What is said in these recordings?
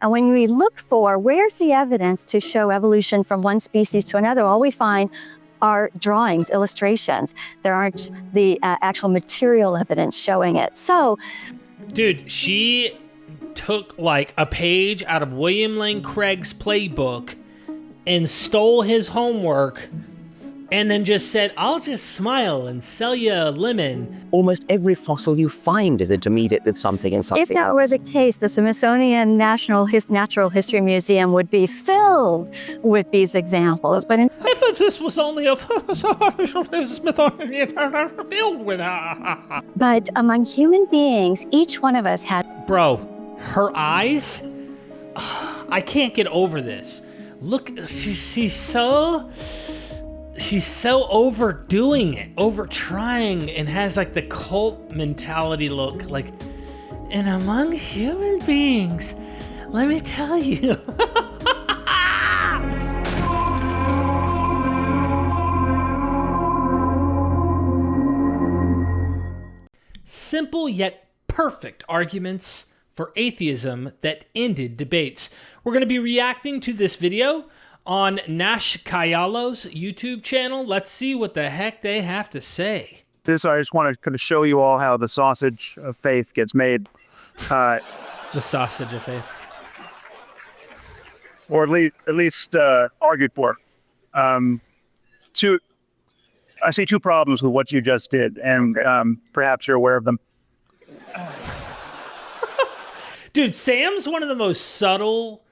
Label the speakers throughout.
Speaker 1: And when we look for where's the evidence to show evolution from one species to another, all we find are drawings, illustrations. There aren't the actual material evidence showing it. So,
Speaker 2: dude, she took like a page out of William Lane Craig's playbook and stole his homework and then just said, I'll just smile and sell you a lemon.
Speaker 3: Almost every fossil you find is intermediate with something and something.
Speaker 1: If that were the case, the Smithsonian Natural History Museum would be filled with these examples. But
Speaker 2: if this was only a Smithsonian filled with
Speaker 1: But among human beings, each one of us had...
Speaker 2: Bro, her eyes? I can't get over this. Look, she's so overdoing it, over trying, and has like the cult mentality look. Like, and among human beings, let me tell you. Simple yet perfect arguments for atheism that ended debates. We're going to be reacting to this video on Nash Kayalo's YouTube channel. Let's see what the heck they have to say.
Speaker 4: I just want to kind of show you all how the sausage of faith gets made.
Speaker 2: The sausage of faith.
Speaker 4: Or at least argued for. I see two problems with what you just did, and perhaps you're aware of them.
Speaker 2: Dude, Sam's one of the most subtle,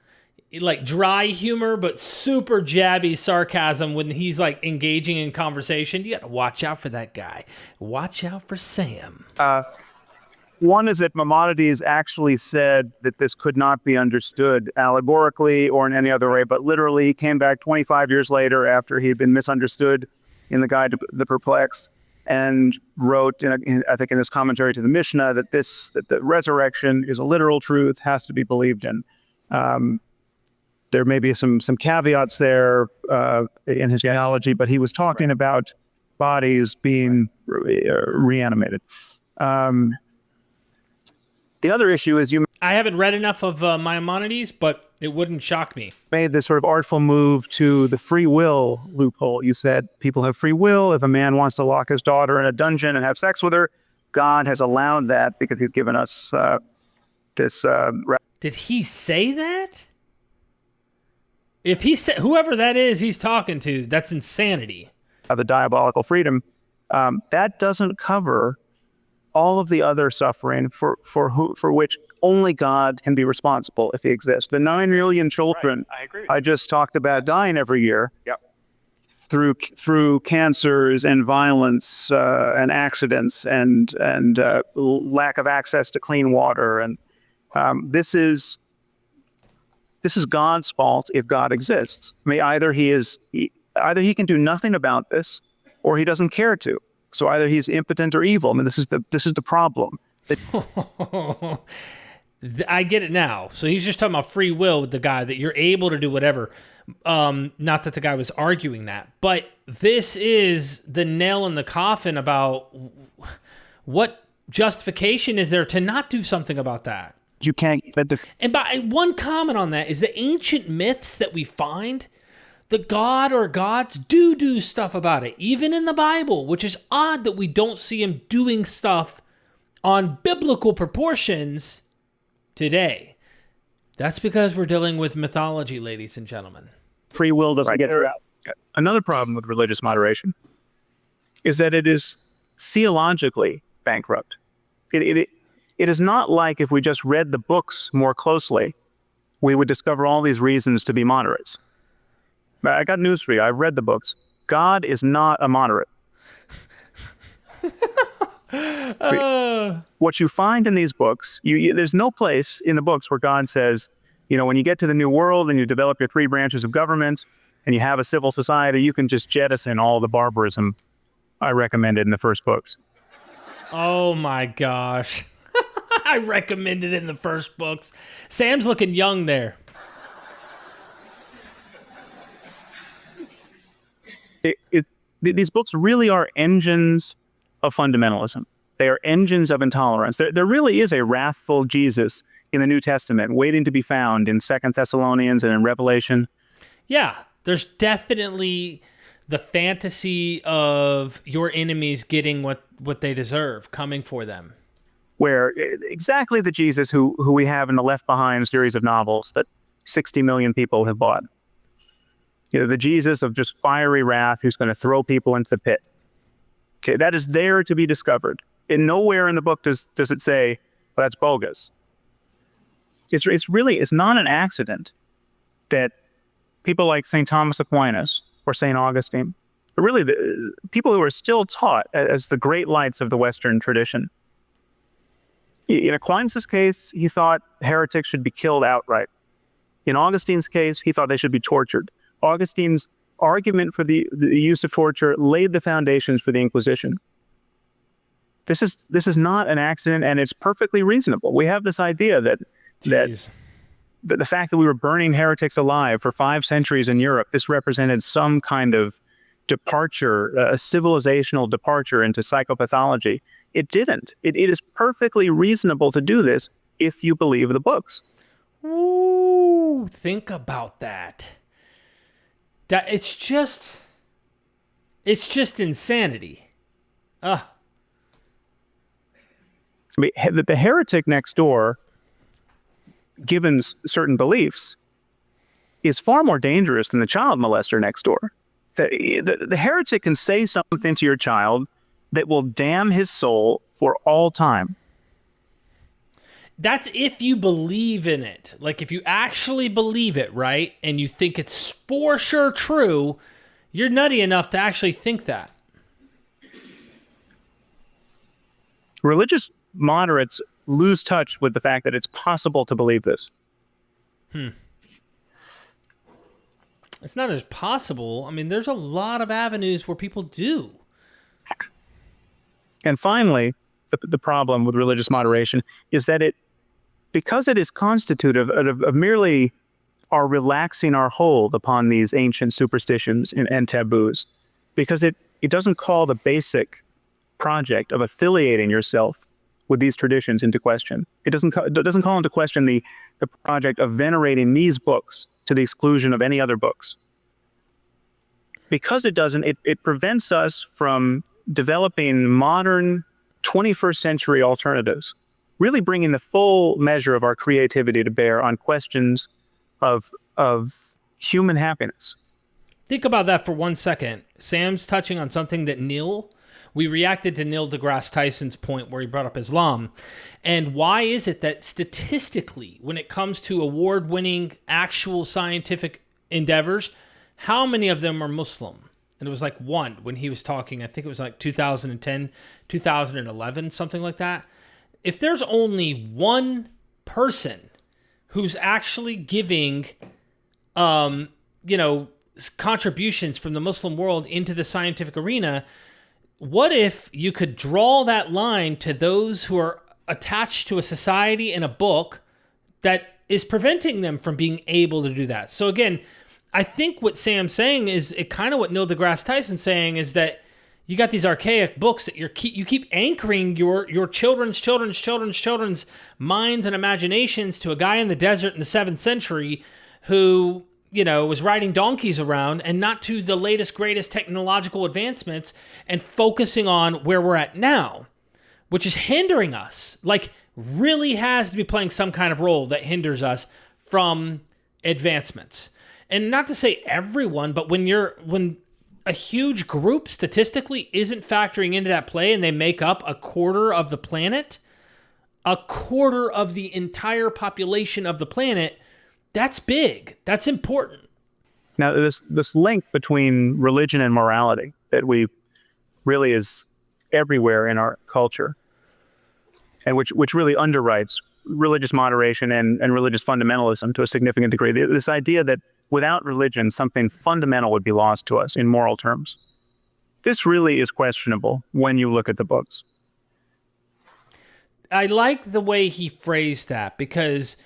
Speaker 2: like dry humor, but super jabby sarcasm when he's like engaging in conversation. You got to watch out for that guy. Watch out for Sam.
Speaker 4: One is that Maimonides actually said that this could not be understood allegorically or in any other way, but literally he came back 25 years later after he had been misunderstood in the Guide to the Perplexed, and wrote, I think in his commentary to the Mishnah, that the resurrection is a literal truth, has to be believed in. There may be some caveats there in his theology, but he was talking about bodies being reanimated. The other issue is
Speaker 2: I haven't read enough of Maimonides, but it wouldn't shock me.
Speaker 4: Made this sort of artful move to the free will loophole. You said people have free will. If a man wants to lock his daughter in a dungeon and have sex with her, God has allowed that because he's given us this...
Speaker 2: Did he say that? If he said, whoever that is he's talking to, that's insanity.
Speaker 4: The diabolical freedom, that doesn't cover all of the other suffering for which only God can be responsible if he exists. The 9 million children I just talked about dying every year through cancers and violence and accidents and lack of access to clean water. And this is God's fault if God exists. I mean, either he can do nothing about this, or he doesn't care to. So either he's impotent or evil. I mean, this is the problem.
Speaker 2: I get it now. So he's just talking about free will with the guy, that you're able to do whatever. Not that the guy was arguing that, but this is the nail in the coffin about what justification is there to not do something about that.
Speaker 4: You can't.
Speaker 2: And by one comment on that is the ancient myths that we find, the god or gods do stuff about it, even in the Bible, which is odd that we don't see him doing stuff on biblical proportions today. That's because we're dealing with mythology, ladies and gentlemen.
Speaker 4: Free will doesn't get her out.
Speaker 5: Another problem with religious moderation is that it is theologically bankrupt. It is not like if we just read the books more closely, we would discover all these reasons to be moderates. I got news for you. I've read the books. God is not a moderate. What you find in these books, there's no place in the books where God says, when you get to the new world and you develop your 3 branches of government and you have a civil society, you can just jettison all the barbarism I recommended in the first books.
Speaker 2: Oh my gosh. I recommended it in the first books. Sam's looking young there.
Speaker 4: These books really are engines of fundamentalism. They are engines of intolerance. There really is a wrathful Jesus in the New Testament, waiting to be found in 2 Thessalonians and in Revelation.
Speaker 2: Yeah, there's definitely the fantasy of your enemies getting what they deserve, coming for them.
Speaker 4: Where exactly the Jesus who we have in the Left Behind series of novels that 60 million people have bought. The Jesus of just fiery wrath who's going to throw people into the pit. Okay, that is there to be discovered. And nowhere in the book does it say, well, that's bogus. It's not an accident that people like St. Thomas Aquinas or St. Augustine, but really the people who are still taught as the great lights of the Western tradition. In Aquinas' case, he thought heretics should be killed outright. In Augustine's case, he thought they should be tortured. Augustine's argument for the use of torture laid the foundations for the Inquisition. This is not an accident, and it's perfectly reasonable. We have this idea that the fact that we were burning heretics alive for 5 centuries in Europe, this represented some kind of departure, a civilizational departure into psychopathology. It didn't. It is perfectly reasonable to do this if you believe the books.
Speaker 2: Ooh, think about that. It's just insanity.
Speaker 4: I mean, the heretic next door, given certain beliefs, is far more dangerous than the child molester next door. The heretic can say something to your child that will damn his soul for all time.
Speaker 2: That's if you believe in it. Like, if you actually believe it, right, and you think it's for sure true, you're nutty enough to actually think that.
Speaker 4: Religious moderates lose touch with the fact that it's possible to believe this.
Speaker 2: It's not as possible. I mean, there's a lot of avenues where people do.
Speaker 4: And finally, the problem with religious moderation is that because it is constitutive of merely our relaxing our hold upon these ancient superstitions and taboos, because it doesn't call the basic project of affiliating yourself with these traditions into question. It doesn't call into question the project of venerating these books to the exclusion of any other books. Because it doesn't, it prevents us from developing modern 21st century alternatives, really bringing the full measure of our creativity to bear on questions of human happiness.
Speaker 2: Think about that for 1 second. Sam's touching on something that we reacted to Neil deGrasse Tyson's point where he brought up Islam. And why is it that statistically, when it comes to award-winning actual scientific endeavors, how many of them are Muslim? And it was like 1 when he was talking, I think it was like 2010, 2011, something like that. If there's only 1 person who's actually giving, contributions from the Muslim world into the scientific arena, what if you could draw that line to those who are attached to a society and a book that is preventing them from being able to do that? So again, I think what Sam's saying is kind of what Neil deGrasse Tyson's saying is that you got these archaic books that you keep anchoring your children's minds and imaginations to a guy in the desert in the 7th century who, was riding donkeys around, and not to the latest, greatest technological advancements, and focusing on where we're at now, which is hindering us. Like, really has to be playing some kind of role that hinders us from advancements. And not to say everyone, but when a huge group statistically isn't factoring into that play and they make up 1/4 of the planet, 1/4 of the entire population of the planet, that's big. That's important.
Speaker 4: Now, this link between religion and morality that we really is everywhere in our culture, and which really underwrites religious moderation and religious fundamentalism to a significant degree. This idea that without religion, something fundamental would be lost to us in moral terms. This really is questionable when you look at the books.
Speaker 2: I like the way he phrased that, because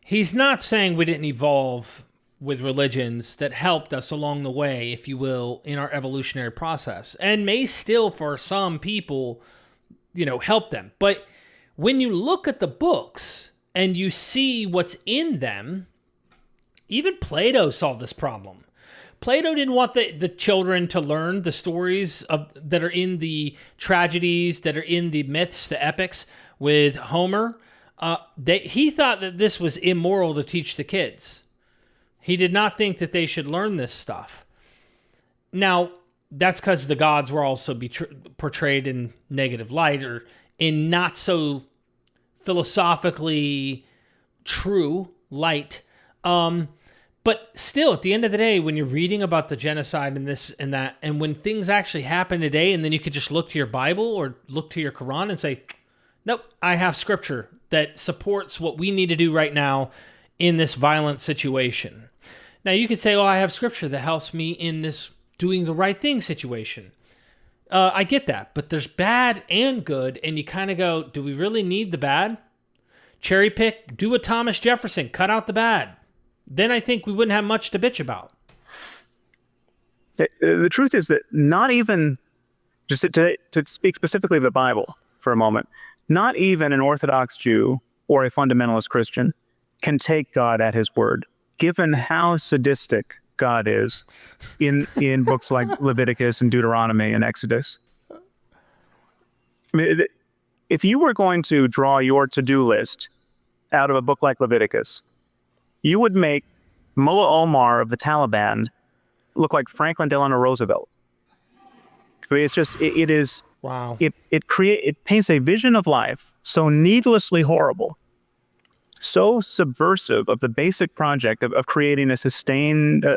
Speaker 2: he's not saying we didn't evolve with religions that helped us along the way, if you will, in our evolutionary process, and may still, for some people, help them. But when you look at the books and you see what's in them. Even Plato solved this problem. Plato didn't want the children to learn the stories that are in the tragedies, that are in the myths, the epics with Homer. He thought that this was immoral to teach the kids. He did not think that they should learn this stuff. Now, that's because the gods were also portrayed in negative light or in not so philosophically true light. But still, at the end of the day, when you're reading about the genocide and this and that, and when things actually happen today, and then you could just look to your Bible or look to your Quran and say, nope, I have scripture that supports what we need to do right now in this violent situation. Now, you could say, oh, I have scripture that helps me in this doing the right thing situation. I get that, but there's bad and good, and you kind of go, do we really need the bad? Cherry pick, do a Thomas Jefferson, cut out the bad. Then I think we wouldn't have much to bitch about.
Speaker 5: The truth is that not even, just to speak specifically of the Bible for a moment, not even an Orthodox Jew or a fundamentalist Christian can take God at his word, given how sadistic God is in books like Leviticus and Deuteronomy and Exodus. I mean, if you were going to draw your to-do list out of a book like Leviticus, you would make Mullah Omar of the Taliban look like Franklin Delano Roosevelt. I mean, it's just, it is,
Speaker 2: wow.
Speaker 5: It paints a vision of life so needlessly horrible, so subversive of the basic project of creating a sustainable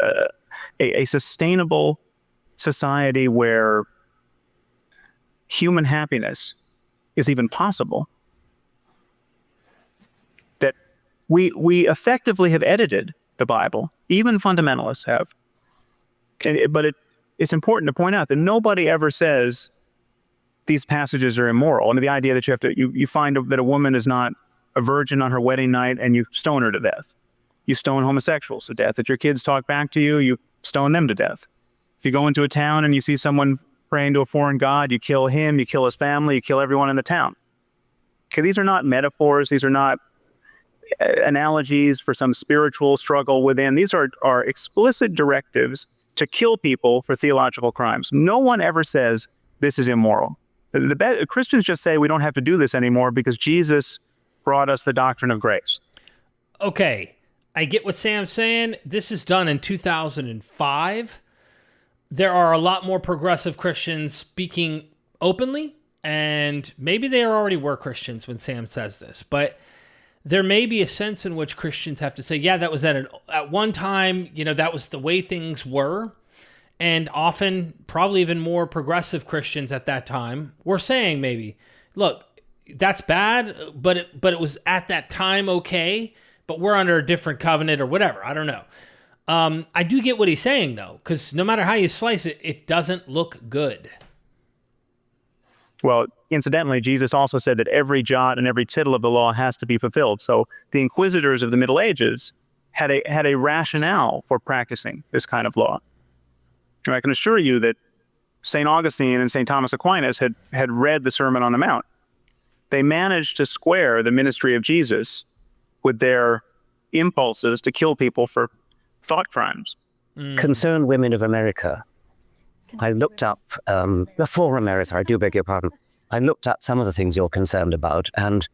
Speaker 5: society where human happiness is even possible, that we effectively have edited the Bible. Even fundamentalists have. But it's important to point out that nobody ever says these passages are immoral. I mean, the idea that you find that a woman is not a virgin on her wedding night and you stone her to death. You stone homosexuals to death. If your kids talk back to you, you stone them to death. If you go into a town and you see someone praying to a foreign god, you kill him, you kill his family, you kill everyone in the town. Okay, these are not metaphors. These are not analogies for some spiritual struggle within. These are explicit directives to kill people for theological crimes. No one ever says this is immoral. Christians just say we don't have to do this anymore because Jesus brought us the doctrine of grace.
Speaker 2: Okay, I get what Sam's saying. This is done in 2005. There are a lot more progressive Christians speaking openly, and maybe they already were Christians when Sam says this, but there may be a sense in which Christians have to say, yeah, that was at one time, that was the way things were. And often, probably even more progressive Christians at that time were saying maybe, look, that's bad, but it was at that time okay, but we're under a different covenant or whatever. I don't know. I do get what he's saying, though, because no matter how you slice it, it doesn't look good.
Speaker 5: Well, incidentally, Jesus also said that every jot and every tittle of the law has to be fulfilled. So the inquisitors of the Middle Ages had a rationale for practicing this kind of law. And I can assure you that St. Augustine and St. Thomas Aquinas had read the Sermon on the Mount. They managed to square the ministry of Jesus with their impulses to kill people for thought crimes.
Speaker 3: Concerned Women of America. I looked up, for America, I do beg your pardon. I looked up some of the things you're concerned about, and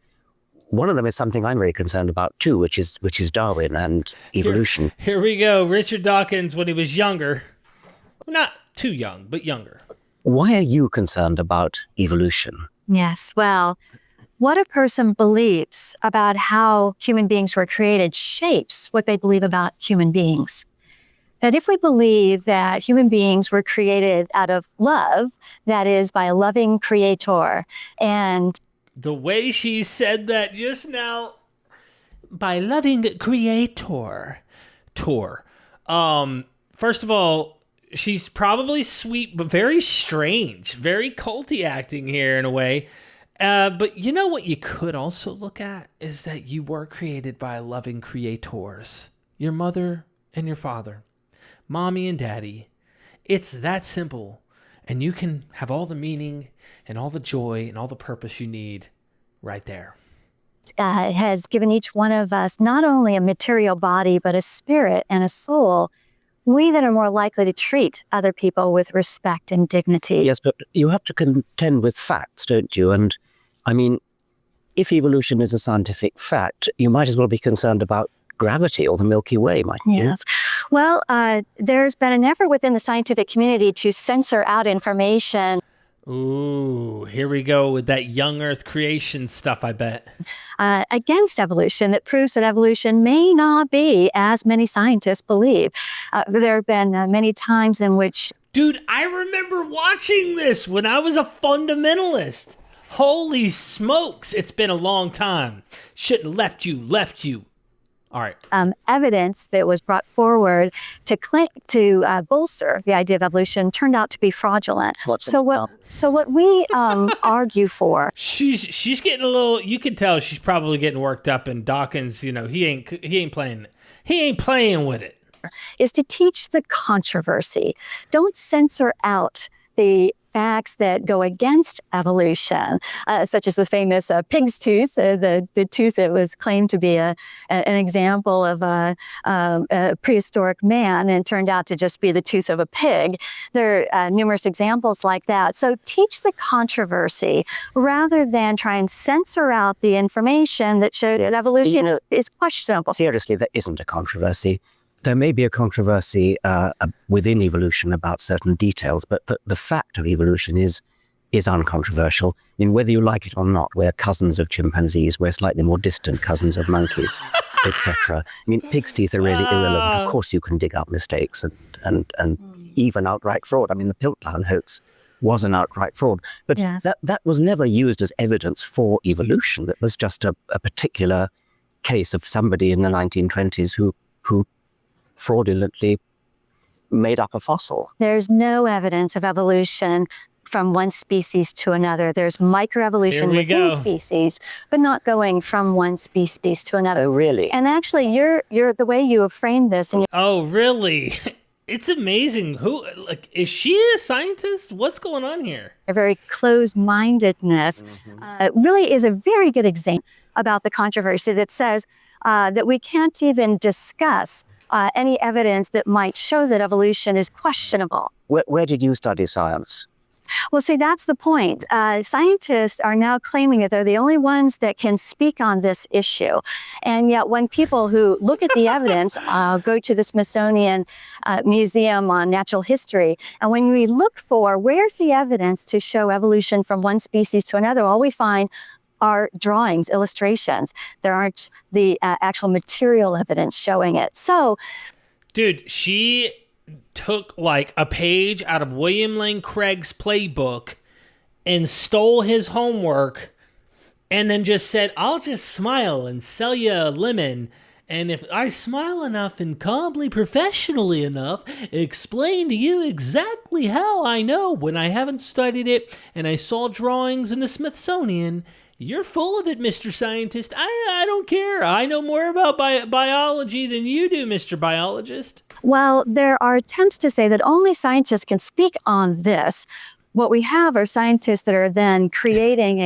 Speaker 3: one of them is something I'm very concerned about too, which is Darwin and evolution.
Speaker 2: Here we go. Richard Dawkins when he was younger. Not too young, but younger.
Speaker 3: Why are you concerned about evolution?
Speaker 1: Yes, well, what a person believes about how human beings were created shapes what they believe about human beings. That if we believe that human beings were created out of love, that is, by a loving creator, and
Speaker 2: the way she said that just now, by loving creator, first of all, she's probably sweet, but very strange, very culty acting here in a way. But you know what you could also look at is that you were created by loving creators, your mother and your father. Mommy and daddy. It's that simple. And you can have all the meaning and all the joy and all the purpose you need right there.
Speaker 1: has given each one of us not only a material body, but a spirit and a soul, we then are more likely to treat other people with respect and dignity.
Speaker 3: Yes, but you have to contend with facts, don't you? And I mean, if evolution is a scientific fact, you might as well be concerned about gravity or the Milky Way, mightn't you?
Speaker 1: Yes. Well, there's been an effort within the scientific community to censor out information.
Speaker 2: Ooh, here we go with that young Earth creation stuff, I bet.
Speaker 1: Against evolution that proves that evolution may not be as many scientists believe. There have been many times in which...
Speaker 2: Dude, I remember watching this when I was a fundamentalist. Holy smokes, it's been a long time. Shouldn't left you. All right.
Speaker 1: Evidence that was brought forward to bolster the idea of evolution turned out to be fraudulent. So what we argue for...
Speaker 2: She's getting a little... You can tell she's probably getting worked up, and Dawkins, he ain't playing with it.
Speaker 1: Is to teach the controversy. Don't censor out the facts that go against evolution, such as the famous pig's tooth, the tooth that was claimed to be an example of a prehistoric man and turned out to just be the tooth of a pig. There are numerous examples like that. So teach the controversy rather than try and censor out the information that shows that evolution is questionable.
Speaker 3: Seriously, there isn't a controversy. There may be a controversy within evolution about certain details, but the fact of evolution is uncontroversial. I mean, whether you like it or not, we're cousins of chimpanzees, we're slightly more distant cousins of monkeys, etc. I mean, pig's teeth are really irrelevant. Of course, you can dig up mistakes and even outright fraud. I mean, the Piltdown hoax was an outright fraud, but
Speaker 1: yes,
Speaker 3: that was never used as evidence for evolution. That was just a particular case of somebody in the 1920s who fraudulently made up a fossil.
Speaker 1: There's no evidence of evolution from one species to another. There's microevolution within species, but not going from one species to another.
Speaker 3: Oh, really?
Speaker 1: And actually, you're the way you have framed this. And
Speaker 2: oh, really? It's amazing. Is she a scientist? What's going on here?
Speaker 1: A very closed-mindedness really is a very good example about the controversy that says that we can't even discuss any evidence that might show that evolution is questionable.
Speaker 3: Where did you study science?
Speaker 1: Well, see, that's the point. Scientists are now claiming that they're the only ones that can speak on this issue. And yet when people who look at the evidence go to the Smithsonian Museum on Natural History, and when we look for where's the evidence to show evolution from one species to another, all we find are drawings, illustrations. There aren't the actual material evidence showing it. So,
Speaker 2: dude, she took like a page out of William Lane Craig's playbook and stole his homework and then just said, I'll just smile and sell you a lemon. And if I smile enough and calmly, professionally enough, explain to you exactly how I know when I haven't studied it and I saw drawings in the Smithsonian, you're full of it, Mr. Scientist. I don't care. I know more about biology than you do, Mr. Biologist.
Speaker 1: Well, there are attempts to say that only scientists can speak on this. What we have are scientists that are then creating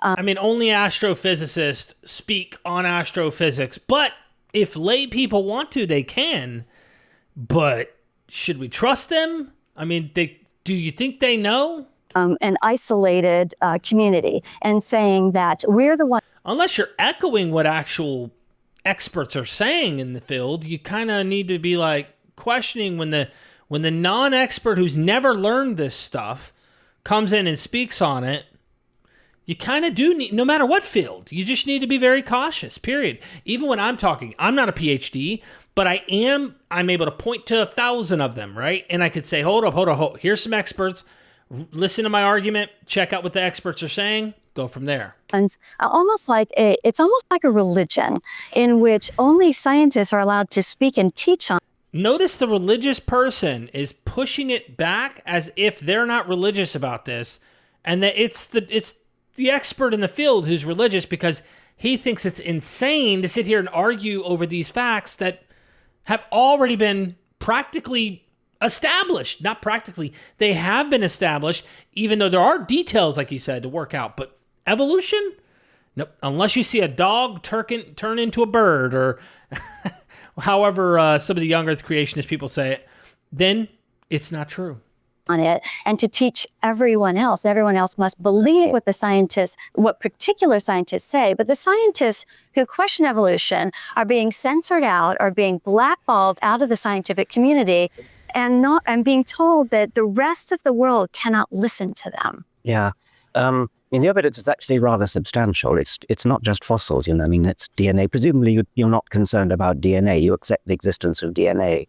Speaker 2: only astrophysicists speak on astrophysics. But if lay people want to, they can. But should we trust them? I mean, do you think they know?
Speaker 1: An isolated community and saying that we're the one.
Speaker 2: Unless you're echoing what actual experts are saying in the field, you kind of need to be like questioning when the non-expert who's never learned this stuff comes in and speaks on it. You kind of do need, no matter what field, you just need to be very cautious, period. Even when I'm talking, I'm not a PhD, but I'm able to point to 1,000 of them, right? And I could say, hold up. Here's some experts. Listen to my argument, check out what the experts are saying, go from there.
Speaker 1: It's almost like a religion in which only scientists are allowed to speak and teach on.
Speaker 2: Notice the religious person is pushing it back as if they're not religious about this, and that it's the expert in the field who's religious because he thinks it's insane to sit here and argue over these facts that have already been practically established. Not practically. They have been established, even though there are details, like you said, to work out. But evolution? Nope. Unless you see a dog turn into a bird, or however some of the younger creationist people say it, then it's not true.
Speaker 1: On it, and to teach everyone else must believe what particular scientists say. But the scientists who question evolution are being censored out, are being blackballed out of the scientific community, and being told that the rest of the world cannot listen to them.
Speaker 3: Yeah. In the evidence is actually rather substantial. It's not just fossils, I mean, it's DNA. Presumably you're not concerned about DNA. You accept the existence of DNA.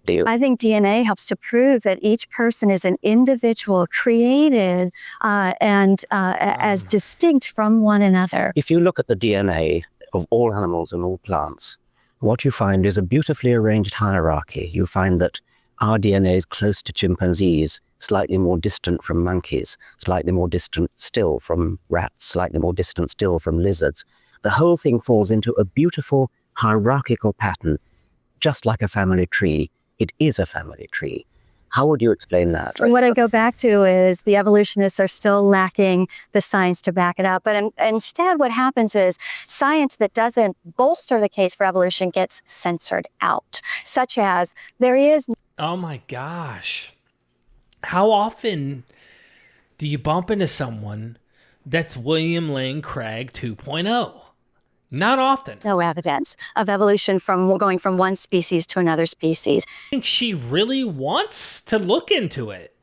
Speaker 1: I think DNA helps to prove that each person is an individual created as distinct from one another.
Speaker 3: If you look at the DNA of all animals and all plants, what you find is a beautifully arranged hierarchy. You find that our DNA is close to chimpanzees, slightly more distant from monkeys, slightly more distant still from rats, slightly more distant still from lizards. The whole thing falls into a beautiful hierarchical pattern, just like a family tree. It is a family tree. How would you explain that?
Speaker 1: What I go back to is the evolutionists are still lacking the science to back it up. But instead, what happens is science that doesn't bolster the case for evolution gets censored out, such as there is...
Speaker 2: Oh my gosh. How often do you bump into someone that's William Lane Craig 2.0? Not often.
Speaker 1: No evidence of evolution from going from one species to another species.
Speaker 2: I think she really wants to look into it.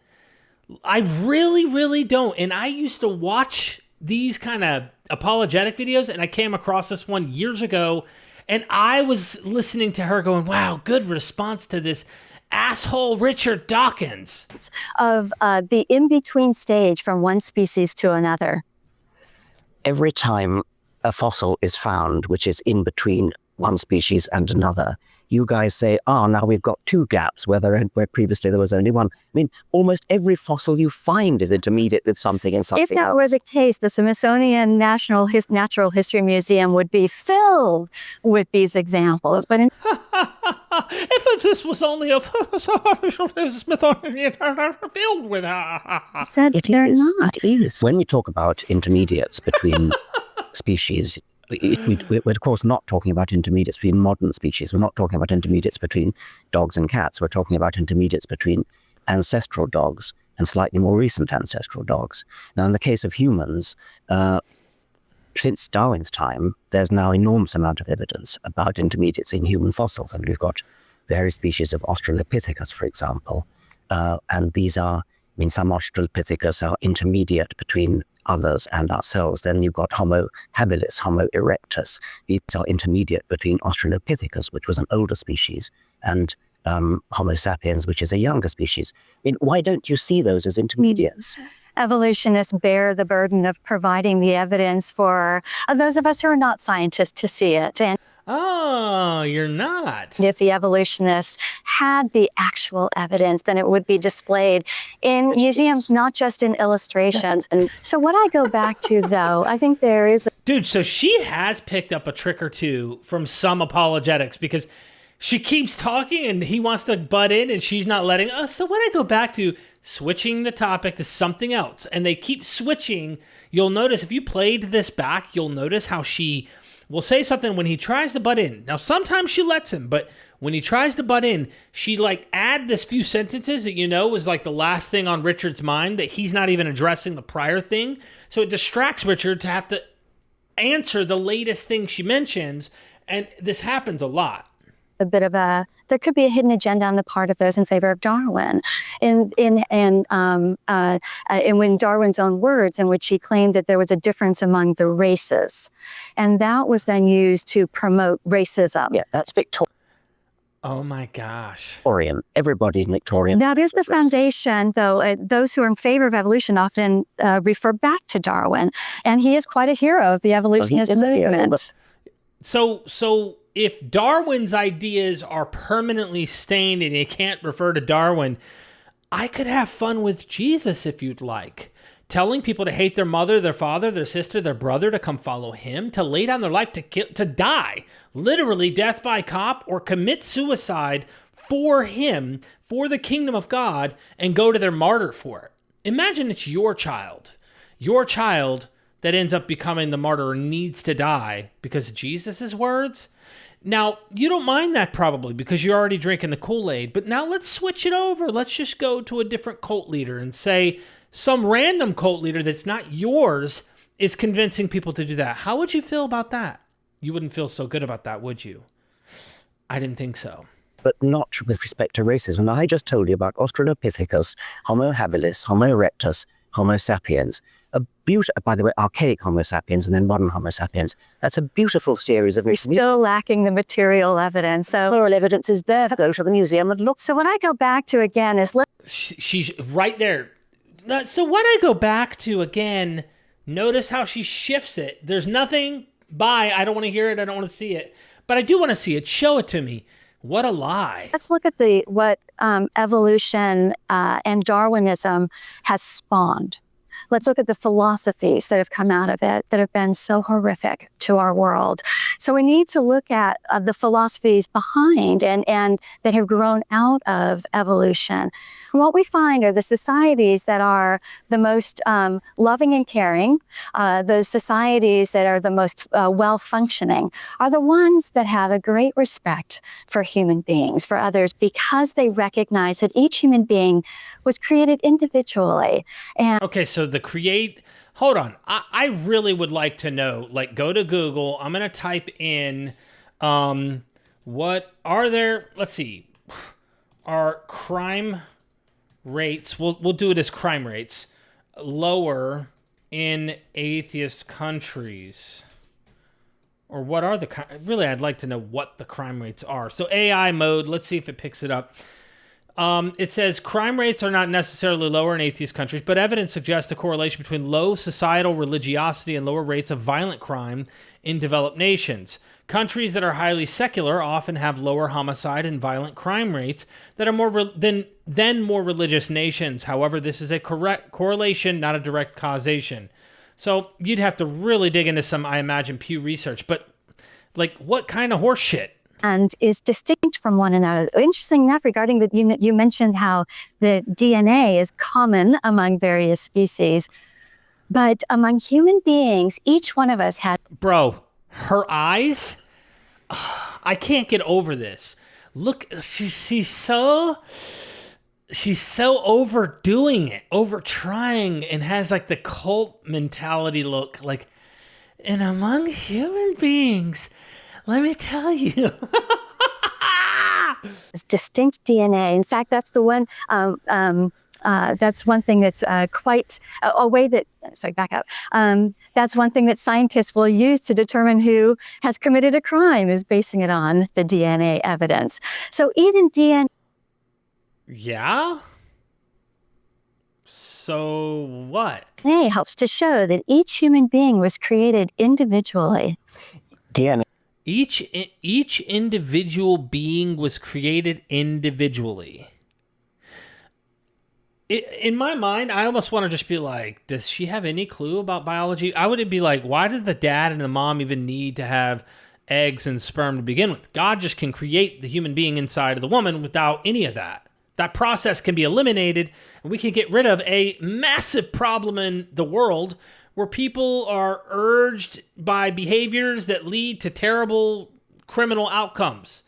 Speaker 2: I really, really don't. And I used to watch these kind of apologetic videos, and I came across this one years ago, and I was listening to her going, wow, good response to this asshole Richard Dawkins.
Speaker 1: Of the in-between stage from one species to another.
Speaker 3: Every time a fossil is found which is in between one species and another, you guys say, now we've got two gaps where previously there was only one. I mean, almost every fossil you find is intermediate with something and something
Speaker 1: else. If that
Speaker 3: else.
Speaker 1: were the case, the Smithsonian Natural History Museum would be filled with these examples. But
Speaker 2: if this was only a Smithsonian filled with
Speaker 1: said they're not.
Speaker 3: It is. When we talk about intermediates between species, we're of course not talking about intermediates between modern species. We're not talking about intermediates between dogs and cats. We're talking about intermediates between ancestral dogs and slightly more recent ancestral dogs. Now, in the case of humans, since Darwin's time, there's now enormous amount of evidence about intermediates in human fossils. And we've got various species of Australopithecus, for example. And these are, some Australopithecus are intermediate between others and ourselves. Then you've got Homo habilis, Homo erectus. These are intermediate between Australopithecus, which was an older species, and Homo sapiens, which is a younger species. Why don't you see those as intermediates?
Speaker 1: Evolutionists bear the burden of providing the evidence for those of us who are not scientists to see it. And
Speaker 2: you're not.
Speaker 1: if the evolutionists had the actual evidence, then it would be displayed in museums, not just in illustrations. And so what I go back to, though, I think there is...
Speaker 2: Dude, so she has picked up a trick or two from some apologetics, because she keeps talking and he wants to butt in and she's not letting us. So when I go back to switching the topic to something else and they keep switching, you'll notice, if you played this back, you'll notice how she will say something when he tries to butt in. Now, sometimes she lets him, but when he tries to butt in, she add this few sentences that is the last thing on Richard's mind, that he's not even addressing the prior thing. So it distracts Richard to have to answer the latest thing she mentions. And this happens a lot.
Speaker 1: A bit of there could be a hidden agenda on the part of those in favor of Darwin, in when Darwin's own words, in which he claimed that there was a difference among the races, and that was then used to promote racism.
Speaker 3: Yeah, that's Victorian.
Speaker 2: Oh my gosh.
Speaker 3: Everybody in Victorian.
Speaker 1: That is the foundation, though. Those who are in favor of evolution often refer back to Darwin, and he is quite a hero of the evolutionist movement.
Speaker 2: So if Darwin's ideas are permanently stained and you can't refer to Darwin, I could have fun with Jesus if you'd like. Telling people to hate their mother, their father, their sister, their brother, to come follow him, to lay down their life, to die, literally death by cop, or commit suicide for him, for the kingdom of God, and go to their martyr for it. Imagine it's your child that ends up becoming the martyr or needs to die because of Jesus' words. Now, you don't mind that probably because you're already drinking the Kool-Aid, but now let's switch it over. Let's just go to a different cult leader and say some random cult leader that's not yours is convincing people to do that. How would you feel about that? You wouldn't feel so good about that, would you? I didn't think so.
Speaker 3: But not with respect to racism. Now, I just told you about Australopithecus, Homo habilis, Homo erectus, Homo sapiens. By the way, archaic Homo sapiens and then modern Homo sapiens. That's a beautiful series of...
Speaker 1: We're still lacking the material evidence. So
Speaker 3: moral evidence is there. Go to the museum and look.
Speaker 1: So what I go back to again is...
Speaker 2: She's right there. So what I go back to again, notice how she shifts it. There's nothing by, I don't want to hear it, I don't want to see it. But I do want to see it. Show it to me. What a lie.
Speaker 1: Let's look at what evolution and Darwinism has spawned. Let's look at the philosophies that have come out of it that have been so horrific to our world. So we need to look at the philosophies behind and that have grown out of evolution. And what we find are the societies that are the most loving and caring, the societies that are the most well-functioning, are the ones that have a great respect for human beings, for others, because they recognize that each human being was created individually. And
Speaker 2: okay, so hold on. I really would like to know, like, go to Google. I'm going to type in, what are there, let's see, are crime rates, we'll do it as crime rates, lower in atheist countries? Or what are really, I'd like to know what the crime rates are. So AI mode, let's see if it picks it up. It says crime rates are not necessarily lower in atheist countries, but evidence suggests a correlation between low societal religiosity and lower rates of violent crime in developed nations. Countries that are highly secular often have lower homicide and violent crime rates that are more than more religious nations. However, this is a correct correlation, not a direct causation. So you'd have to really dig into some, I imagine, Pew Research. But like, what kind of horse shit?
Speaker 1: And is distinct from one another. Interesting enough, regarding that, you mentioned how the DNA is common among various species, but among human beings, each one of us has...
Speaker 2: Bro, her eyes? I can't get over this. Look, she's so overdoing it, over trying, and has like the cult mentality look. Like, and among human beings, let me tell you.
Speaker 1: It's distinct DNA. In fact, that's the one. That's one thing that's quite a way that. Sorry, back up. That's one thing that scientists will use to determine who has committed a crime, is basing it on the DNA evidence. So even DNA.
Speaker 2: Yeah. So what?
Speaker 1: DNA helps to show that each human being was created individually.
Speaker 3: DNA.
Speaker 2: Each individual being was created individually. In my mind, I almost want to just be like, does she have any clue about biology? I would be like, why did the dad and the mom even need to have eggs and sperm to begin with? God just can create the human being inside of the woman without any of that. That process can be eliminated, and we can get rid of a massive problem in the world where people are urged by behaviors that lead to terrible criminal outcomes.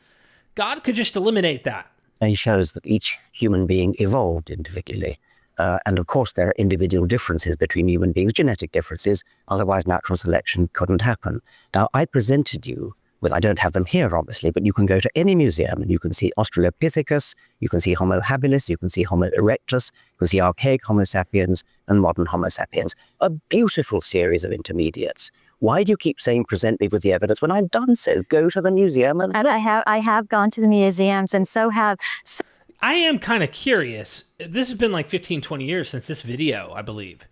Speaker 2: God could just eliminate that.
Speaker 3: He shows that each human being evolved individually. And of course, there are individual differences between human beings, genetic differences. Otherwise, natural selection couldn't happen. Now, I presented you with, I don't have them here, obviously, but you can go to any museum and you can see Australopithecus, you can see Homo habilis, you can see Homo erectus, you can see archaic Homo sapiens and modern Homo sapiens. A beautiful series of intermediates. Why do you keep saying, present me with the evidence, when I've done so? Go to the museum. And
Speaker 1: I have gone to the museums, and so have...
Speaker 2: I am kind of curious. This has been like 15, 20 years since this video, I believe.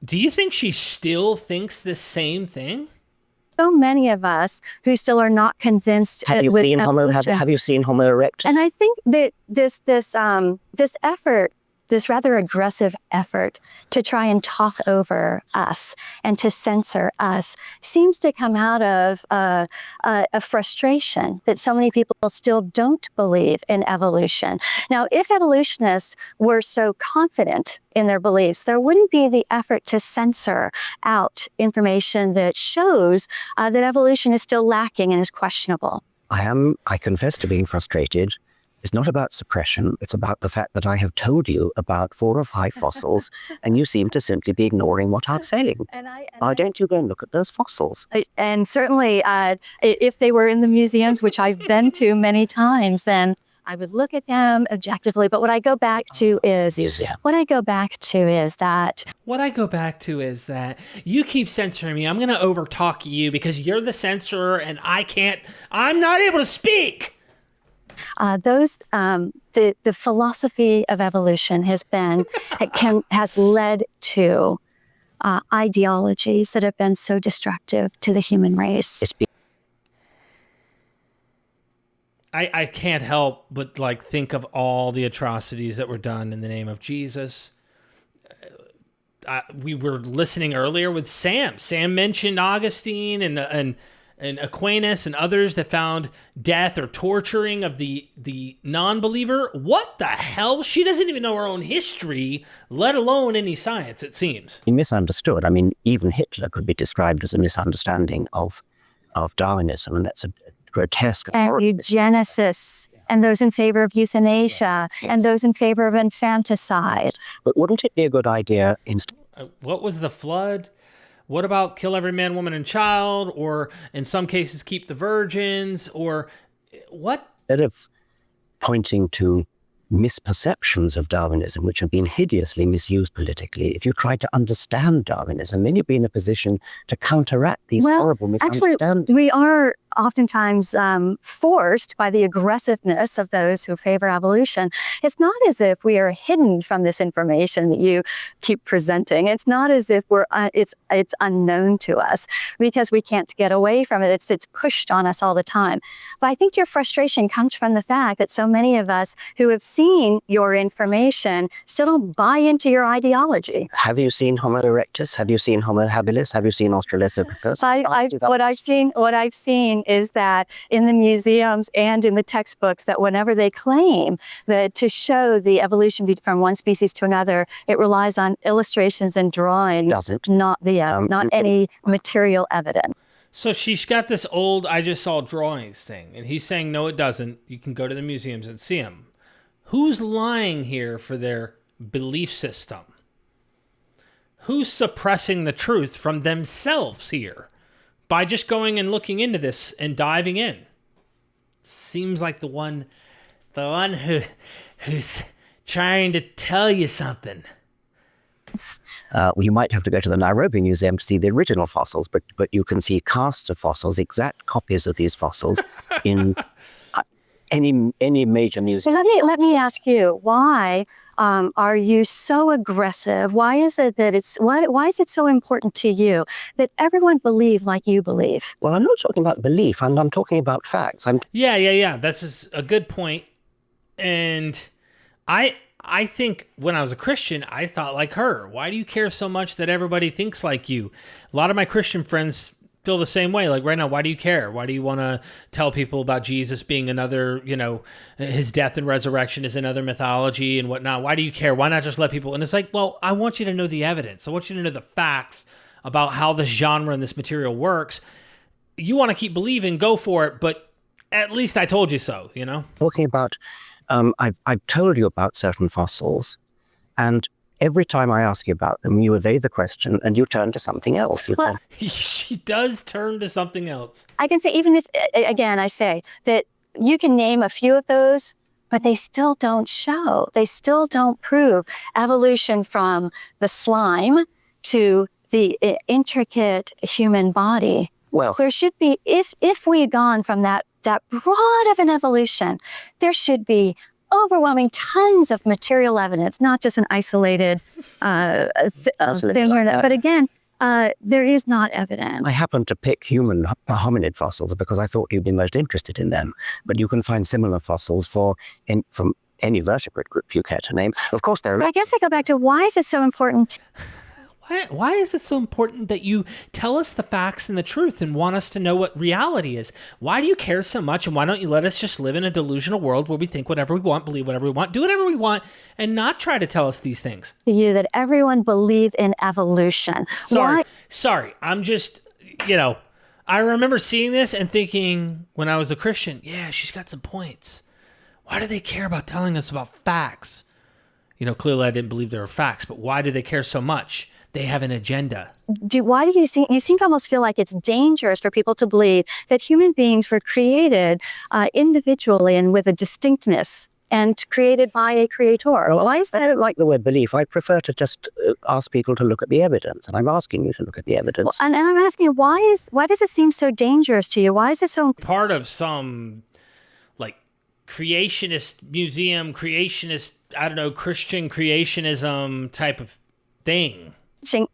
Speaker 2: Do you think she still thinks the same thing?
Speaker 1: So many of us who still are not convinced.
Speaker 3: Have you seen Homo erectus?
Speaker 1: And I think that this effort this rather aggressive effort to try and talk over us and to censor us seems to come out of a frustration that so many people still don't believe in evolution. Now, if evolutionists were so confident in their beliefs, there wouldn't be the effort to censor out information that shows that evolution is still lacking and is questionable.
Speaker 3: I confess to being frustrated. It's not about suppression. It's about the fact that I have told you about 4 or 5 fossils, and you seem to simply be ignoring what I'm saying. Why don't you go and look at those fossils?
Speaker 1: And certainly, if they were in the museums, which I've been to many times, then I would look at them objectively. But what I go back to is
Speaker 2: that you keep censoring me. I'm going to overtalk you because you're the censorer, and I'm not able to speak.
Speaker 1: The philosophy of evolution has led to ideologies that have been so destructive to the human race.
Speaker 2: I can't help but think of all the atrocities that were done in the name of Jesus. We were listening earlier with Sam. Sam mentioned Augustine and Aquinas and others that found death or torturing of the non-believer. What the hell? She doesn't even know her own history, let alone any science, it seems.
Speaker 3: Misunderstood. I mean, even Hitler could be described as a misunderstanding of Darwinism, and that's a grotesque.
Speaker 1: And eugenicists, and those in favor of euthanasia, and those in favor of infanticide.
Speaker 3: But wouldn't it be a good idea
Speaker 2: what was the flood? What about kill every man, woman, and child? Or in some cases, keep the virgins? Or what?
Speaker 3: Instead of pointing to misperceptions of Darwinism, which have been hideously misused politically, if you try to understand Darwinism, then you'd be in a position to counteract these horrible misunderstandings.
Speaker 1: Actually, we are oftentimes forced by the aggressiveness of those who favor evolution. It's not as if we are hidden from this information that you keep presenting. It's not as if it's unknown to us because we can't get away from it. It's pushed on us all the time. But I think your frustration comes from the fact that so many of us who have seen your information still don't buy into your ideology.
Speaker 3: Have you seen Homo erectus? Have you seen Homo habilis? Have you seen Australopithecus?
Speaker 1: What I've seen is that in the museums and in the textbooks, that whenever they claim that to show the evolution from one species to another, it relies on illustrations and drawings, not any material evidence.
Speaker 2: So she's got this old I just saw drawings thing, and he's saying, no, it doesn't. You can go to the museums and see them. Who's lying here for their belief system? Who's suppressing the truth from themselves here by just going and looking into this and diving in? Seems like the one who's trying to tell you something.
Speaker 3: You might have to go to the Nairobi Museum to see the original fossils, but you can see casts of fossils, exact copies of these fossils in any major museum.
Speaker 1: Let me ask you, why are you so aggressive? Why is it that why is it so important to you that everyone believe like you believe?
Speaker 3: Well, I'm not talking about belief. I'm talking about facts.
Speaker 2: Yeah. That's a good point. And I think when I was a Christian, I thought like her. Why do you care so much that everybody thinks like you? A lot of my Christian friends feel the same way. Like right now, why do you care? Why do you want to tell people about Jesus being another, his death and resurrection is another mythology and whatnot? Why do you care? Why not just let people? And it's like, well, I want you to know the evidence. I want you to know the facts about how this genre and this material works. You want to keep believing, go for it. But at least I told you so,
Speaker 3: Talking about, I've told you about certain fossils, and every time I ask you about them, you evade the question and you turn to something else.
Speaker 2: She does turn to something else.
Speaker 1: I can say, even if, again, I say that you can name a few of those, but they still don't show. They still don't prove evolution from the slime to the intricate human body.
Speaker 3: Well,
Speaker 1: there should be, if we had gone from that broad of an evolution, there should be overwhelming tons of material evidence, not just an isolated thing. But again, there is not evidence.
Speaker 3: I happened to pick human hominid fossils because I thought you'd be most interested in them. But you can find similar fossils from any vertebrate group you care to name. Of course, there
Speaker 1: But
Speaker 3: are...
Speaker 1: I guess I go back to why is it so important?
Speaker 2: Why is it so important that you tell us the facts and the truth and want us to know what reality is? Why do you care so much, and why don't you let us just live in a delusional world where we think whatever we want, believe whatever we want, do whatever we want, and not try to tell us these things?
Speaker 1: To you that everyone believe in evolution.
Speaker 2: Sorry, I'm just, I remember seeing this and thinking when I was a Christian, yeah, she's got some points. Why do they care about telling us about facts? Clearly I didn't believe there were facts, but why do they care so much? They have an agenda.
Speaker 1: Why do you seem to almost feel like it's dangerous for people to believe that human beings were created individually and with a distinctness and created by a creator? Why is that?
Speaker 3: I don't like the word belief. I prefer to just ask people to look at the evidence, and I'm asking you to look at the evidence.
Speaker 1: And I'm asking you, why does it seem so dangerous to you? Why is it so...
Speaker 2: Part of some, creationist museum, creationist, Christian creationism type of thing.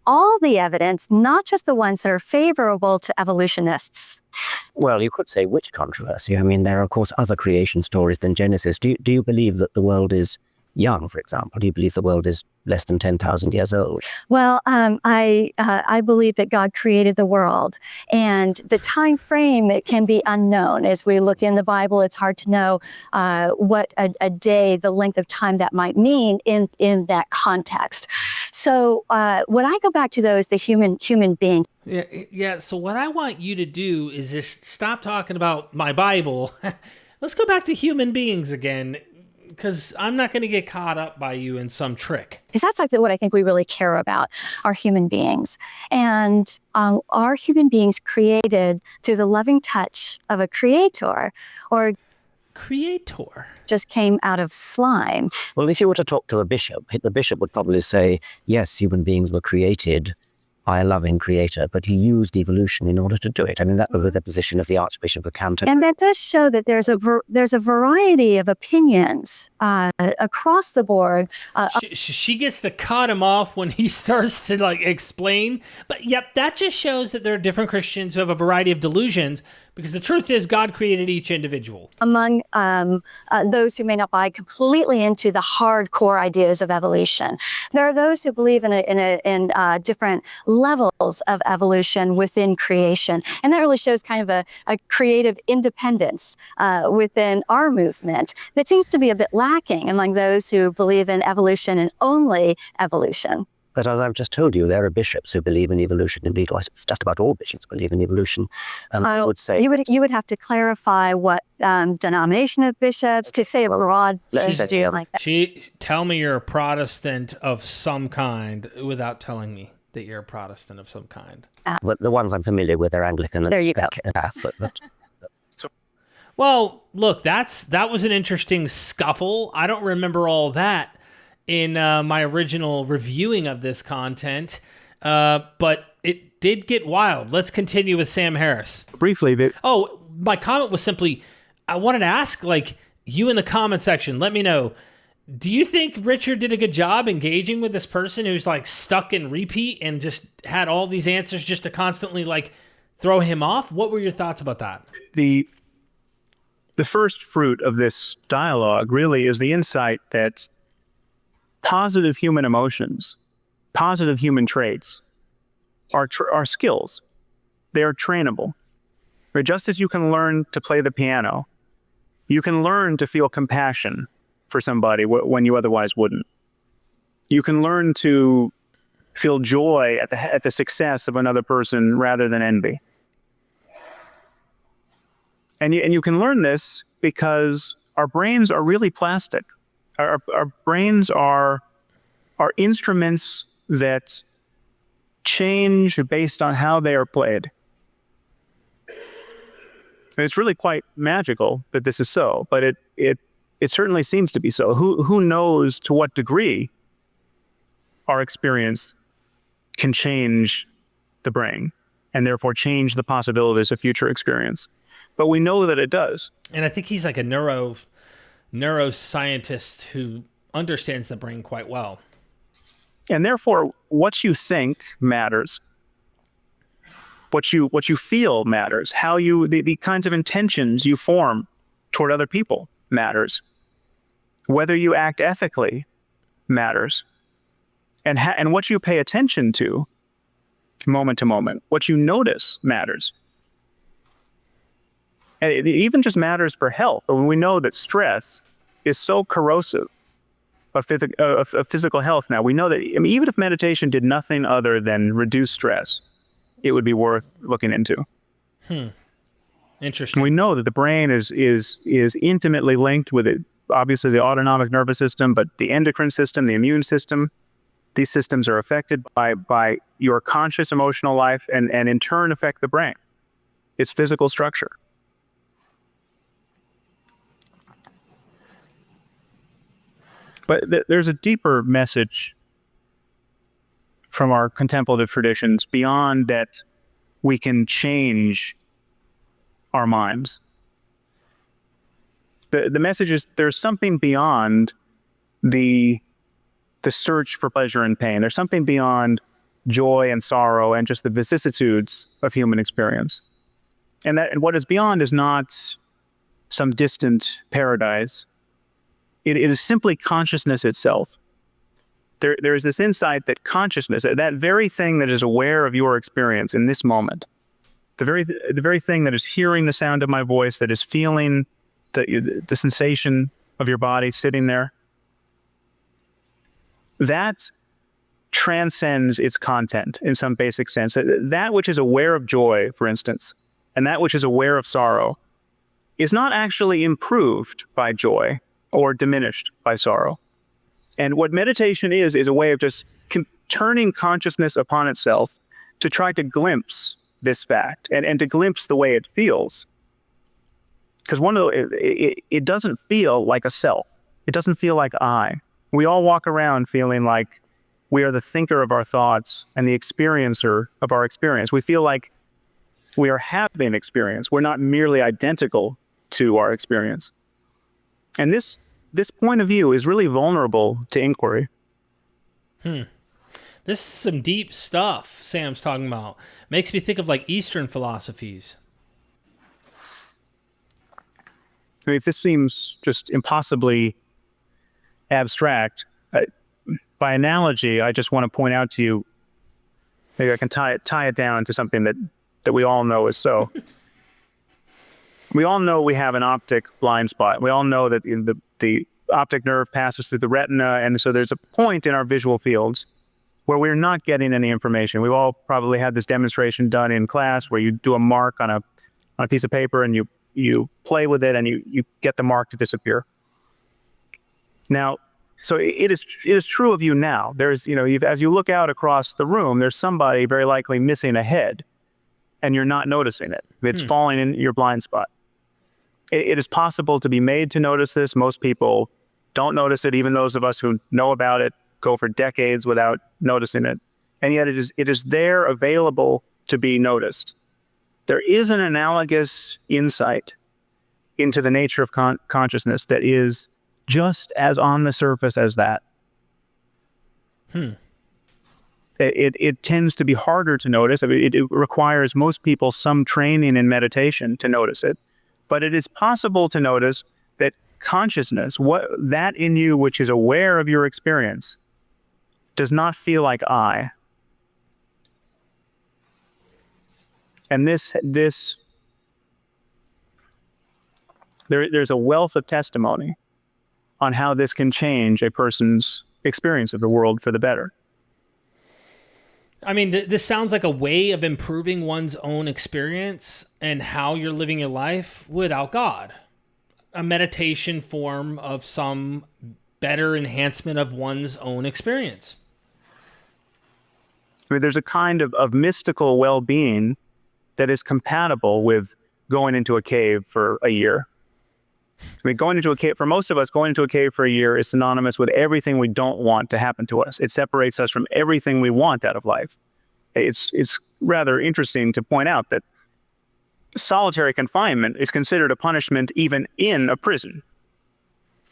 Speaker 1: All the evidence, not just the ones that are favorable to evolutionists.
Speaker 3: Well, you could say witch controversy. I mean, there are, of course, other creation stories than Genesis. Do you believe that the world is young, for example? Do you believe the world is less than 10,000 years old?
Speaker 1: Well, I believe that God created the world, and the time frame, it can be unknown. As we look in the Bible, it's hard to know what a day, the length of time that might mean in that context. So when I go back to those, the human being.
Speaker 2: Yeah. So what I want you to do is just stop talking about my Bible. Let's go back to human beings again, because I'm not going to get caught up by you in some trick.
Speaker 1: Because that's what I think we really care about, are human beings. And are human beings created through the loving touch of a creator, or just came out of slime?
Speaker 3: Well, if you were to talk to a bishop, the bishop would probably say, yes, human beings were created by a loving creator, but he used evolution in order to do it. I mean, that was the position of the Archbishop of Canterbury.
Speaker 1: And that does show that there's a variety of opinions across the board.
Speaker 2: She gets to cut him off when he starts to explain. But yep, that just shows that there are different Christians who have a variety of delusions, because the truth is God created each individual.
Speaker 1: Among those who may not buy completely into the hardcore ideas of evolution, there are those who believe in different levels of evolution within creation. And that really shows kind of a creative independence within our movement that seems to be a bit lacking among those who believe in evolution and only evolution.
Speaker 3: But as I've just told you, there are bishops who believe in evolution. Indeed, it's just about all bishops believe in evolution. And I would say...
Speaker 1: You would have to clarify what denomination of bishops, to say a broad deal like that.
Speaker 2: Tell me you're a Protestant of some kind without telling me that you're a Protestant of some kind.
Speaker 3: But the ones I'm familiar with are Anglican and
Speaker 1: there you go.
Speaker 3: Catholic.
Speaker 2: Well, look, that was an interesting scuffle. I don't remember all that in my original reviewing of this content, but it did get wild. Let's continue with Sam Harris.
Speaker 4: Briefly,
Speaker 2: my comment was simply, I wanted to ask, you in the comment section, let me know, do you think Richard did a good job engaging with this person who's stuck in repeat and just had all these answers just to constantly throw him off? What were your thoughts about that?
Speaker 5: The first fruit of this dialogue really is the insight that positive human emotions, positive human traits are skills. They are trainable. Or just as you can learn to play the piano, you can learn to feel compassion for somebody when you otherwise wouldn't. You can learn to feel joy at the success of another person rather than envy. And you can learn this because our brains are really plastic. Our brains are instruments that change based on how they are played. And it's really quite magical that this is so, but it certainly seems to be so. Who knows to what degree our experience can change the brain and therefore change the possibilities of future experience. But we know that it does.
Speaker 2: And I think he's like a neuroscientist who understands the brain quite well.
Speaker 5: And therefore, what you think matters. What you feel matters. How the kinds of intentions you form toward other people matters. Whether you act ethically matters. And what you pay attention to moment to moment, what you notice matters. And it even just matters for health. When we know that stress is so corrosive of physical health now, we know that, I mean, even if meditation did nothing other than reduce stress, it would be worth looking into.
Speaker 2: Interesting.
Speaker 5: We know that the brain is intimately linked with it. Obviously, the autonomic nervous system, but the endocrine system, the immune system, these systems are affected by your conscious emotional life and in turn affect the brain, its physical structure. But there's a deeper message from our contemplative traditions beyond that we can change our minds. The message is there's something beyond the search for pleasure and pain. There's something beyond joy and sorrow and just the vicissitudes of human experience. And what is beyond is not some distant paradise. It is simply consciousness itself. There is this insight that consciousness, that very thing that is aware of your experience in this moment, the very thing that is hearing the sound of my voice, that is feeling the sensation of your body sitting there, that transcends its content in some basic sense. That which is aware of joy, for instance, and that which is aware of sorrow is not actually improved by joy or diminished by sorrow. And what meditation is a way of just turning consciousness upon itself to try to glimpse this fact and to glimpse the way it feels. Because it doesn't feel like a self. It doesn't feel like I. We all walk around feeling like we are the thinker of our thoughts and the experiencer of our experience. We feel like we are having experience. We're not merely identical to our experience. And this point of view is really vulnerable to inquiry.
Speaker 2: This is some deep stuff Sam's talking about. Makes me think of like Eastern philosophies.
Speaker 5: I mean, if this seems just impossibly abstract, by analogy, I just want to point out to you, maybe I can tie it down to something that we all know is so. We all know we have an optic blind spot. We all know that the optic nerve passes through the retina, and so there's a point in our visual fields where we're not getting any information. We've all probably had this demonstration done in class where you do a mark on a piece of paper and you play with it and you get the mark to disappear. Now, so it is true of you now. There's, as you look out across the room, there's somebody very likely missing a head, and you're not noticing it. It's falling in your blind spot. It is possible to be made to notice this. Most people don't notice it. Even those of us who know about it go for decades without noticing it. And yet it is there available to be noticed. There is an analogous insight into the nature of consciousness that is just as on the surface as that. It tends to be harder to notice. I mean, it requires most people some training in meditation to notice it. But it is possible to notice that consciousness, that in you which is aware of your experience, does not feel like I. And there's a wealth of testimony on how this can change a person's experience of the world for the better.
Speaker 2: I mean, this sounds like a way of improving one's own experience and how you're living your life without God. A meditation form of some better enhancement of one's own experience.
Speaker 5: I mean, there's a kind of mystical well-being that is compatible with going into a cave for a year. I mean, going into a cave, for most of us, going into a cave for a year is synonymous with everything we don't want to happen to us. It separates us from everything we want out of life. It's rather interesting to point out that solitary confinement is considered a punishment even in a prison.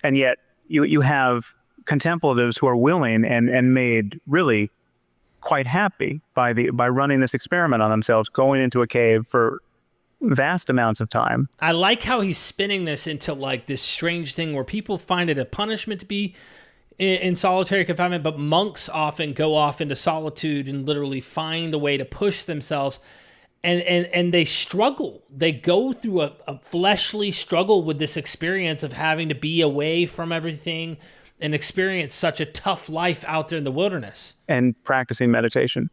Speaker 5: And yet you have contemplatives who are willing and made really quite happy by running this experiment on themselves, going into a cave for vast amounts of time.
Speaker 2: I like how he's spinning this into like this strange thing where people find it a punishment to be in solitary confinement, but monks often go off into solitude and literally find a way to push themselves, and they struggle. They go through a fleshly struggle with this experience of having to be away from everything and experience such a tough life out there in the wilderness.
Speaker 5: And practicing meditation.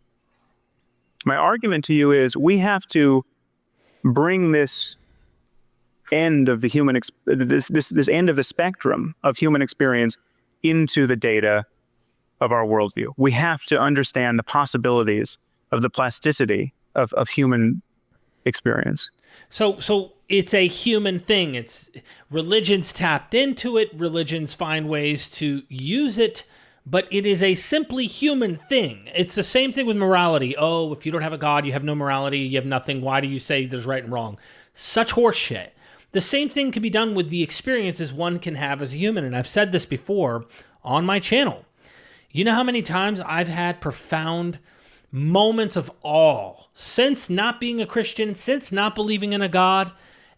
Speaker 5: My argument to you is we have to bring this end of the human this end of the spectrum of human experience into the data of our worldview. We have to understand the possibilities of the plasticity of human experience.
Speaker 2: So it's a human thing. It's religions tapped into it. Religions find ways to use it, but it is a simply human thing. It's the same thing with morality. Oh, if you don't have a God, you have no morality, you have nothing. Why do you say there's right and wrong? Such horseshit. The same thing can be done with the experiences one can have as a human. And I've said this before on my channel. You know how many times I've had profound moments of awe since not being a Christian, since not believing in a God,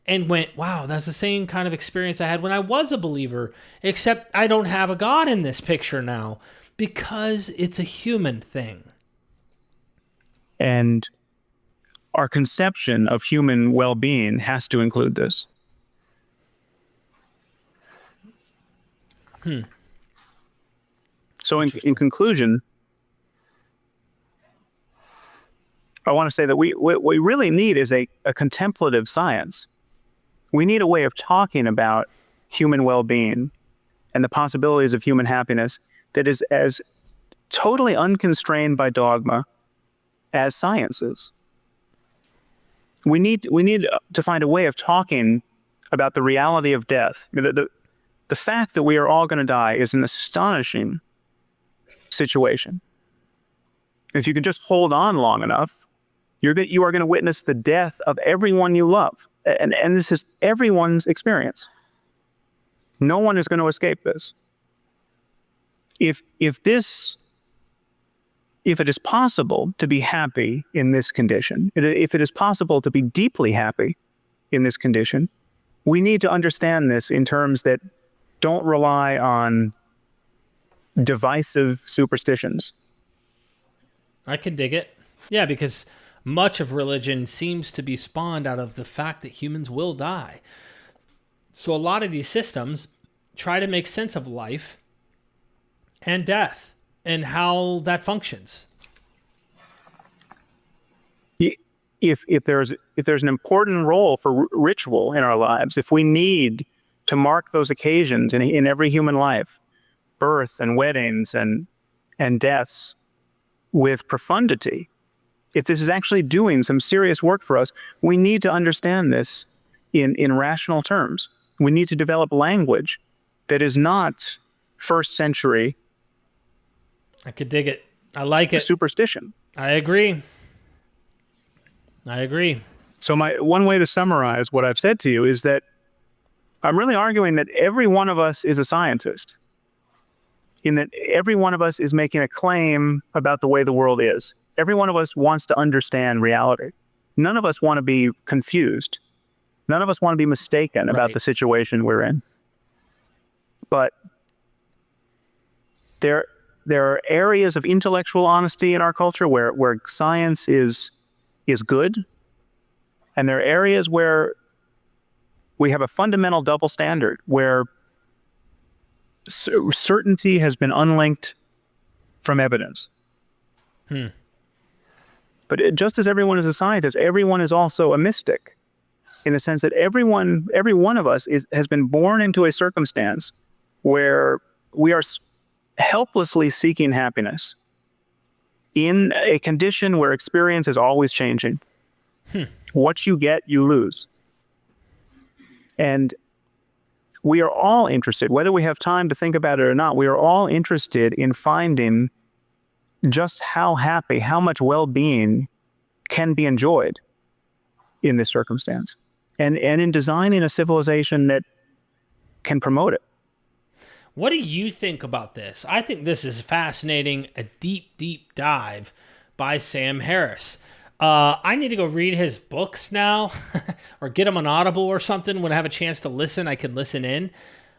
Speaker 2: and went, wow, that's the same kind of experience I had when I was a believer, except I don't have a God in this picture now because it's a human thing.
Speaker 5: And our conception of human well-being has to include this. So in conclusion, I want to say that what we really need is a contemplative science. We need a way of talking about human well-being and the possibilities of human happiness that is as totally unconstrained by dogma as science is. We need to find a way of talking about the reality of death. The fact that we are all going to die is an astonishing situation. If you can just hold on long enough, you are going to witness the death of everyone you love. And this is everyone's experience. No one is going to escape this. If it is possible to be happy in this condition, if it is possible to be deeply happy in this condition, we need to understand this in terms that don't rely on divisive superstitions.
Speaker 2: I can dig it. Yeah, because much of religion seems to be spawned out of the fact that humans will die. So a lot of these systems try to make sense of life and death and how that functions.
Speaker 5: If there's an important role for ritual in our lives, if we need to mark those occasions in every human life, birth and weddings and deaths with profundity, if this is actually doing some serious work for us, we need to understand this in rational terms. We need to develop language that is not first century.
Speaker 2: I could dig it. I like it.
Speaker 5: Superstition.
Speaker 2: I agree.
Speaker 5: So one way to summarize what I've said to you is that I'm really arguing that every one of us is a scientist, in that every one of us is making a claim about the way the world is. Every one of us wants to understand reality. None of us want to be confused. None of us want to be mistaken about the situation we're in. But there are areas of intellectual honesty in our culture where science is good. And there are areas where we have a fundamental double standard, where certainty has been unlinked from evidence. But just as everyone is a scientist, everyone is also a mystic, in the sense that every one of us has been born into a circumstance where we are helplessly seeking happiness in a condition where experience is always changing. What you get, you lose. And we are all interested, whether we have time to think about it or not, we are all interested in finding just how happy, how much well-being can be enjoyed in this circumstance. And in designing a civilization that can promote it.
Speaker 2: What do you think about this? I think this is fascinating, a deep, deep dive by Sam Harris. I need to go read his books now or get them on Audible or something. When I have a chance to listen, I can listen in.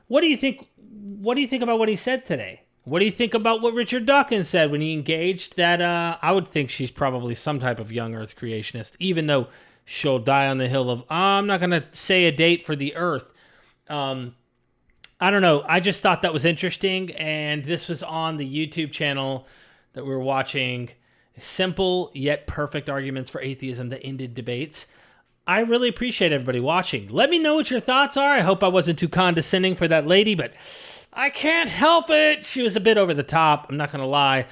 Speaker 2: What do you think? What do you think about what he said today? What do you think about what Richard Dawkins said when he engaged that? I would think she's probably some type of young earth creationist, even though she'll die on the hill of, I'm not going to say a date for the earth. I don't know. I just thought that was interesting. And this was on the YouTube channel that we were watching. Simple yet perfect arguments for atheism that ended debates. I really appreciate everybody watching. Let me know what your thoughts are. I hope I wasn't too condescending for that lady, but I can't help it. She was a bit over the top. I'm not going to lie.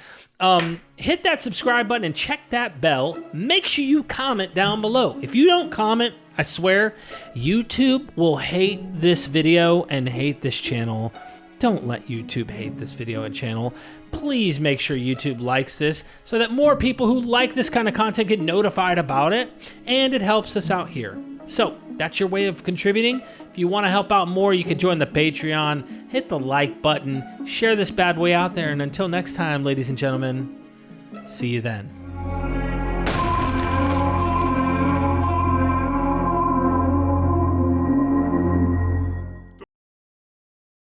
Speaker 2: Hit that subscribe button and check that bell. Make sure you comment down below. If you don't comment, I swear, YouTube will hate this video and hate this channel. Don't let YouTube hate this video and channel. Please make sure YouTube likes this so that more people who like this kind of content get notified about it, and it helps us out here. So that's your way of contributing. If you want to help out more, you can join the Patreon, hit the like button, share this bad boy out there, and until next time, ladies and gentlemen, see you then.